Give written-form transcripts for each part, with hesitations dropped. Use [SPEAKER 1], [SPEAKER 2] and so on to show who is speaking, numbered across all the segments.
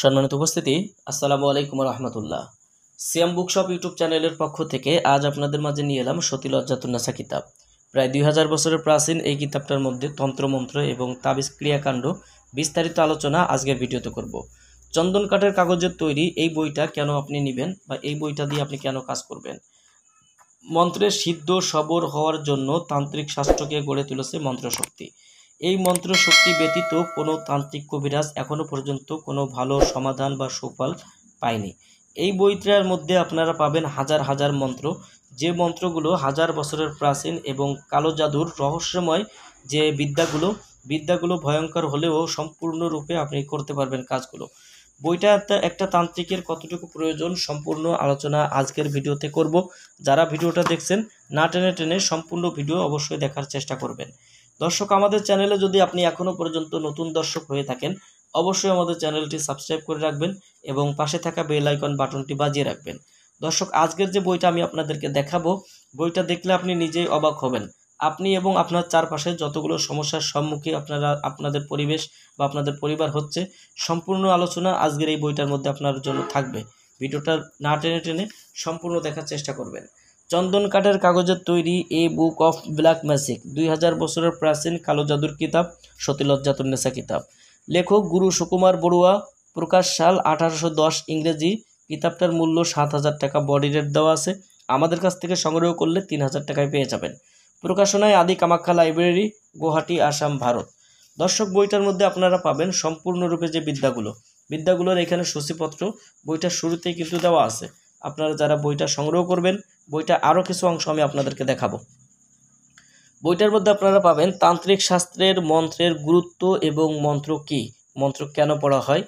[SPEAKER 1] সম্মানিত উপস্থিতি, আসসালামু আলাইকুম রহমতুল্লাহ। সিয়াম বুকশপ ইউটিউব চ্যানেলের পক্ষ থেকে আজ আপনাদের মাঝে নিয়ে এলাম সতিলজ্জাতুন্নেসা কিতাব। প্রায় 2000 বছরের প্রাচীন এই কিতাবটার মধ্যে তন্ত্রমন্ত্র এবং তাবিজ ক্রিয়াকাণ্ড বিস্তারিত আলোচনা আজকের ভিডিওতে করব। চন্দন কাঠের কাগজের তৈরি এই বইটা কেন আপনি নেবেন বা এই বইটা দিয়ে আপনি কেন কাজ করবেন। মন্ত্রের সিদ্ধ সবর হওয়ার জন্য তান্ত্রিক শাস্ত্রকে গড়ে তুলেছে মন্ত্রশক্তি। এই মন্ত্রশক্তি ব্যতীত কোনো তান্ত্রিক কবিরাজ এখনও পর্যন্ত কোনো ভালো সমাধান বা সুফল পায়নি। এই বইটার মধ্যে আপনারা পাবেন হাজার হাজার মন্ত্র, যে মন্ত্রগুলো হাজার বছরের প্রাচীন এবং কালো জাদুর রহস্যময় যে বিদ্যাগুলো ভয়ঙ্কর হলেও সম্পূর্ণরূপে আপনি করতে পারবেন কাজগুলো। বইটা একটা তান্ত্রিকের কতটুকু প্রয়োজন সম্পূর্ণ আলোচনা আজকের ভিডিওতে করব। যারা ভিডিওটা দেখছেন না টেনে টেনে সম্পূর্ণ ভিডিও অবশ্যই দেখার চেষ্টা করবেন। দর্শক, আমাদের চ্যানেলে যদি আপনি এখনও পর্যন্ত নতুন দর্শক হয়ে থাকেন অবশ্যই আমাদের চ্যানেলটি সাবস্ক্রাইব করে রাখবেন এবং পাশে থাকা বেল আইকন বাটনটি বাজিয়ে রাখবেন। দর্শক, আজকের যে বইটা আমি আপনাদেরকে দেখাবো, বইটা দেখলে আপনি নিজেই অবাক হবেন। আপনি এবং আপনার চারপাশে যতগুলো সমস্যার সম্মুখীন আপনাদের পরিবেশ বা আপনাদের পরিবার হচ্ছে, সম্পূর্ণ আলোচনা আজকের এই বইটার মধ্যে আপনার জন্য থাকবে। ভিডিওটা না টেনে টেনে সম্পূর্ণ দেখার চেষ্টা করবেন। চন্দন কাঠের কাগজের তৈরি এ বুক অফ ব্ল্যাক ম্যাজিক 2000 বছরের প্রাচীন কালো জাদুর কিতাব সতিলজ্জাতুন্নেসা কিতাব। লেখক গুরু সুকুমার বড়ুয়া। প্রকাশ সাল 1810 ইংরেজি। কিতাবটার মূল্য 7000 টাকা, বডি রেট দেওয়া আছে। আমাদের কাছ থেকে সংগ্রহ করলে 3000 টাকায় পেয়ে যাবেন। প্রকাশনায় আদি কামাখ্যা লাইব্রেরি, গুয়াহাটি, আসাম, ভারত। দর্শক, বইটার মধ্যে আপনারা পাবেন সম্পূর্ণরূপে যে বিদ্যাগুলোর এখানে সূচিপত্র বইটার শুরুতেই কিন্তু দেওয়া আছে। আপনারা যারা বইটা সংগ্রহ করবেন, বইটা আরও কিছু অংশ আমি আপনাদেরকে দেখাবো। বইটার মধ্যে আপনারা পাবেন তান্ত্রিক শাস্ত্রের মন্ত্রের গুরুত্ব এবং মন্ত্র কি, মন্ত্র কেন পড়া হয়,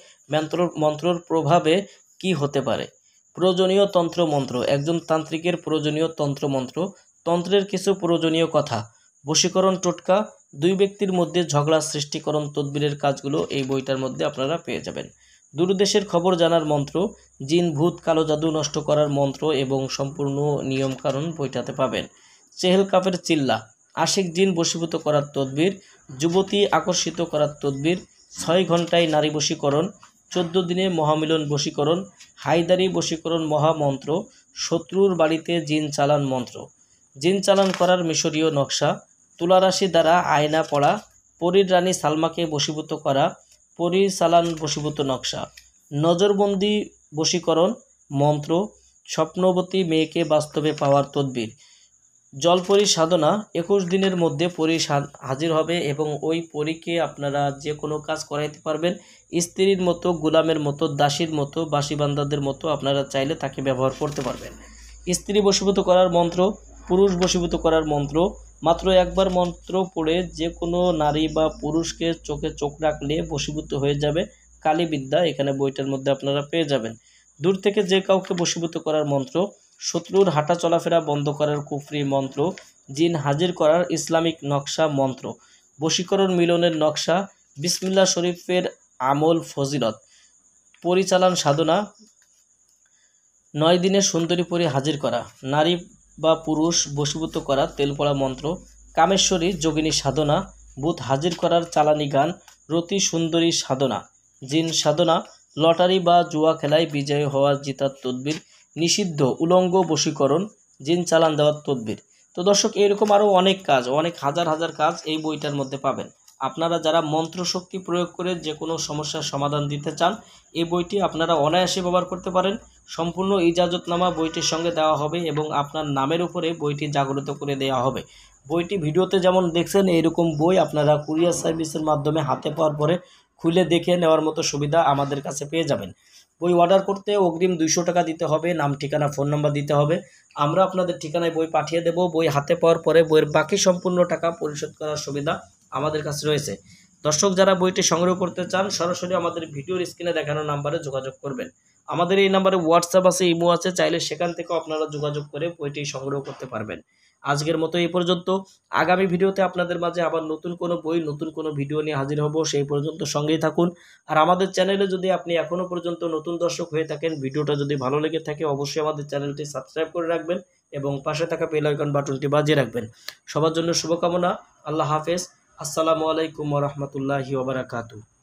[SPEAKER 1] মন্ত্রর প্রভাবে কি হতে পারে, প্রয়োজনীয় তন্ত্র মন্ত্র, একজন তান্ত্রিকের প্রয়োজনীয় তন্ত্রমন্ত্র, তন্ত্রের কিছু প্রয়োজনীয় কথা, বশীকরণ টোটকা, দুই ব্যক্তির মধ্যে ঝগড়া সৃষ্টিকরণ তদবিরের কাজগুলো এই বইটার মধ্যে আপনারা পেয়ে যাবেন। দূরদেশের খবর জানার মন্ত্র, জিন ভূত কালো জাদু নষ্ট করার মন্ত্র এবং সম্পূর্ণ নিয়মকানুন বইটাতে পাবেন। চেহেল কাপের চিল্লা, আশিক জিন বশীভূত করার তদবির, যুবতী আকর্ষিত করার তদবির, 6 ঘন্টায় নারী বশীকরণ, 14 দিনে মহামিলন বশীকরণ, হায়দারি বশীকরণ মহামন্ত্র, শত্রুর বাড়িতে জিন চালান মন্ত্র, জিন চালান করার মিশরীয় নকশা, তুলারাশি দ্বারা আয়না পড়া, পরীর রানী সালমাকে বশীভূত করা, পরী চালান বশীভূত নকশা, নজরবন্দি বশীকরণ মন্ত্র, স্বপ্নবতী মেয়েকে বাস্তবে পাওয়ার তদবির, জলপরী সাধনা, 21 দিনের মধ্যে পরী হাজির হবে এবং ওই পরীকে আপনারা যে কোনো কাজ করাইতে পারবেন। স্ত্রীর মতো, গোলামের মতো, দাসীর মতো, বাসিবান্দাদের মতো আপনারা চাইলে তাকে ব্যবহার করতে পারবেন। স্ত্রী বশীভূত করার মন্ত্র, পুরুষ বশীভূত করার মন্ত্র, মাত্র একবার মন্ত্র পড়ে যে কোনো নারী বা পুরুষকে চোখে চোখ রাখলে বশীভূত হয়ে যাবে কালীবিদ্যা এখানে বইটার মধ্যে আপনারা পেয়ে যাবেন। দূর থেকে যে কাউকে বশীভূত করার মন্ত্র, শত্রুর হাঁটা চলাফেরা বন্ধ করার কুফরি মন্ত্র, জিন হাজির করার ইসলামিক নকশা মন্ত্র, বশীকরণ মিলনের নকশা, বিসমিল্লাহ শরীফের আমল ফজিলত, পরিচালন সাধনা, 9 দিনে সুন্দরী পরী হাজির করা, নারী বা পুরুষ বশীভূত করা তেলপড়া মন্ত্র, কামেশ্বরী যোগিনী সাধনা, ভূত হাজির করার চালানি গান, রতি সুন্দরী সাধনা, জিন সাধনা, লটারি বা জুয়া খেলায় বিজয়ী হওয়ার জিতার তদবির, নিষিদ্ধ উলঙ্গ বশীকরণ, জিন চালান দেওয়ার তদবির। তো দর্শক, এরকম আরও অনেক কাজ, অনেক হাজার হাজার কাজ এই বইটার মধ্যে পাবেন। আপনারা যারা মন্ত্রশক্তি প্রয়োগ করে যে কোনো সমস্যার সমাধান দিতে চান, এই বইটি আপনারা অনায়াসে ব্যবহার করতে পারেন। সম্পূর্ণ ইজাজতনামা বইটির সঙ্গে দেওয়া হবে এবং আপনার নামের উপরে বইটি জাগ্রত করে দেওয়া হবে। বইটি ভিডিওতে যেমন দেখছেন, এইরকম বই আপনারা কুরিয়ার সার্ভিসের মাধ্যমে হাতে পাওয়ার পরে খুলে দেখে নেওয়ার মতো সুবিধা আমাদের কাছে পেয়ে যাবেন। বই অর্ডার করতে অগ্রিম 200 টাকা দিতে হবে, নাম ঠিকানা ফোন নাম্বার দিতে হবে। আমরা আপনাদের ঠিকানায় বই পাঠিয়ে দেব। বই হাতে পাওয়ার পরে বইয়ের বাকি সম্পূর্ণ টাকা পরিশোধ করার সুবিধা আমাদের কাছে রয়েছে। দর্শক, যারা বইটি সংগ্রহ করতে চান সরাসরি আমাদের ভিডিওর স্ক্রিনে দেখানো নাম্বারে যোগাযোগ করবেন। আমাদের এই নাম্বারে হোয়াটসঅ্যাপ আছে, ইমো আছে, চাইলে সেখান থেকেও আপনারা যোগাযোগ করে বইটি সংগ্রহ করতে পারবেন। আজকের মতো এই পর্যন্ত। আগামী ভিডিওতে আপনাদের মাঝে আবার নতুন কোনো বই, নতুন কোনো ভিডিও নিয়ে হাজির হব। সেই পর্যন্ত সঙ্গেই থাকুন। আর আমাদের চ্যানেলে যদি আপনি এখনও পর্যন্ত নতুন দর্শক হয়ে থাকেন, ভিডিওটা যদি ভালো লেগে থাকে অবশ্যই আমাদের চ্যানেলটি সাবস্ক্রাইব করে রাখবেন এবং পাশে থাকা বেল আইকন বাটনটি বাজিয়ে রাখবেন। সবার জন্য শুভকামনা। আল্লাহ হাফেজ। আসসালামু আলাইকুম ওয়া রাহমাতুল্লাহি ওয়া বারাকাতুহু।